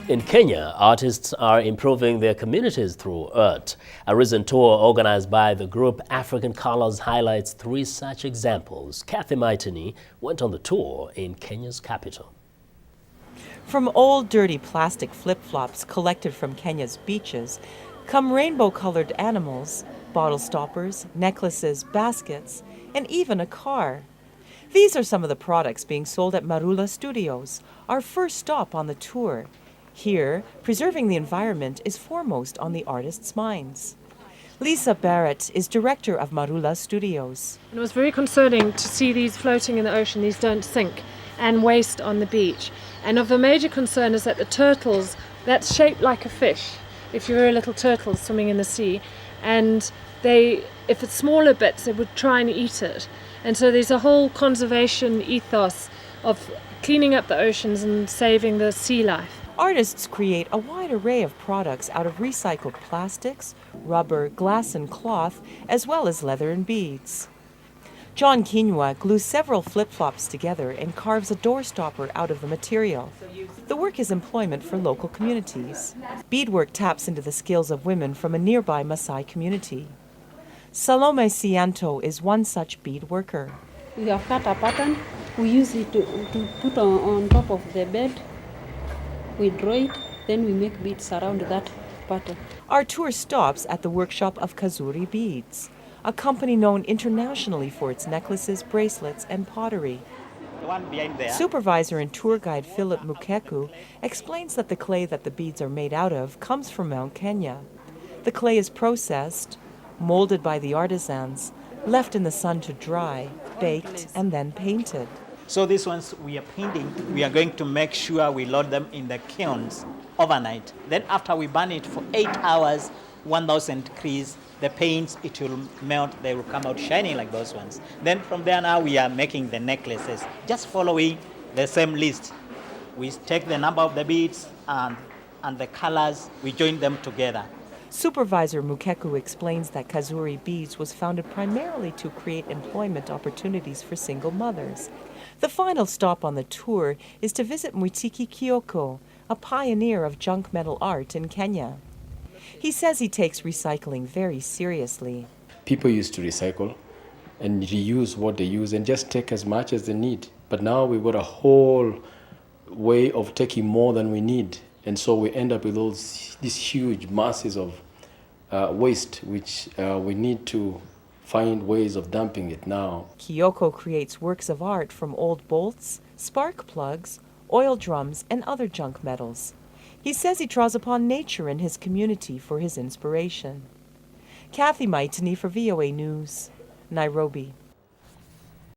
In Kenya, artists are improving their communities through art. A recent tour organized by the group African Colors highlights 3 such examples. Kathy Maitini went on the tour in Kenya's capital. From old dirty plastic flip-flops collected from Kenya's beaches come rainbow-colored animals, bottle stoppers, necklaces, baskets, and even a car. These are some of the products being sold at Marula Studios, our first stop on the tour. Here, preserving the environment is foremost on the artists' minds. Lisa Barrat is director of Marula Studios. It was very concerning to see these floating in the ocean. These don't sink and waste on the beach. And of a major concern is that the turtles, that's shaped like a fish, if you're a little turtle swimming in the sea, and if it's smaller bits, they would try and eat it. And so there's a whole conservation ethos of cleaning up the oceans and saving the sea life. Artists create a wide array of products out of recycled plastics, rubber, glass and cloth, as well as leather and beads. John Quinoa glues several flip-flops together and carves a door stopper out of the material. The work is employment for local communities. Beadwork taps into the skills of women from a nearby Maasai community. Salome Sianto is one such bead worker. We have cut a pattern. We use it to put on top of the bed. We draw it, then we make beads around that pattern. Our tour stops at the workshop of Kazuri Beads, a company known internationally for its necklaces, bracelets, and pottery. The one behind there. Supervisor and tour guide Philip Mukeku explains that the clay that the beads are made out of comes from Mount Kenya. The clay is processed, molded by the artisans, left in the sun to dry, baked, and then painted. So these ones we are painting, we are going to make sure we load them in the kilns overnight. Then after we burn it for 8 hours, 1000 degrees, the paints, it will melt, they will come out shining like those ones. Then from there now we are making the necklaces, just following the same list. We take the number of the beads and the colors, we join them together. Supervisor Mukeku explains that Kazuri Beads was founded primarily to create employment opportunities for single mothers. The final stop on the tour is to visit Muitiki Kyoko, a pioneer of junk metal art in Kenya. He says he takes recycling very seriously. People used to recycle and reuse what they use and just take as much as they need. But now we've got a whole way of taking more than we need. And so we end up with these huge masses of waste, which we need to find ways of dumping it now. Kyoko creates works of art from old bolts, spark plugs, oil drums, and other junk metals. He says he draws upon nature and his community for his inspiration. Kathy Maitini for VOA News, Nairobi.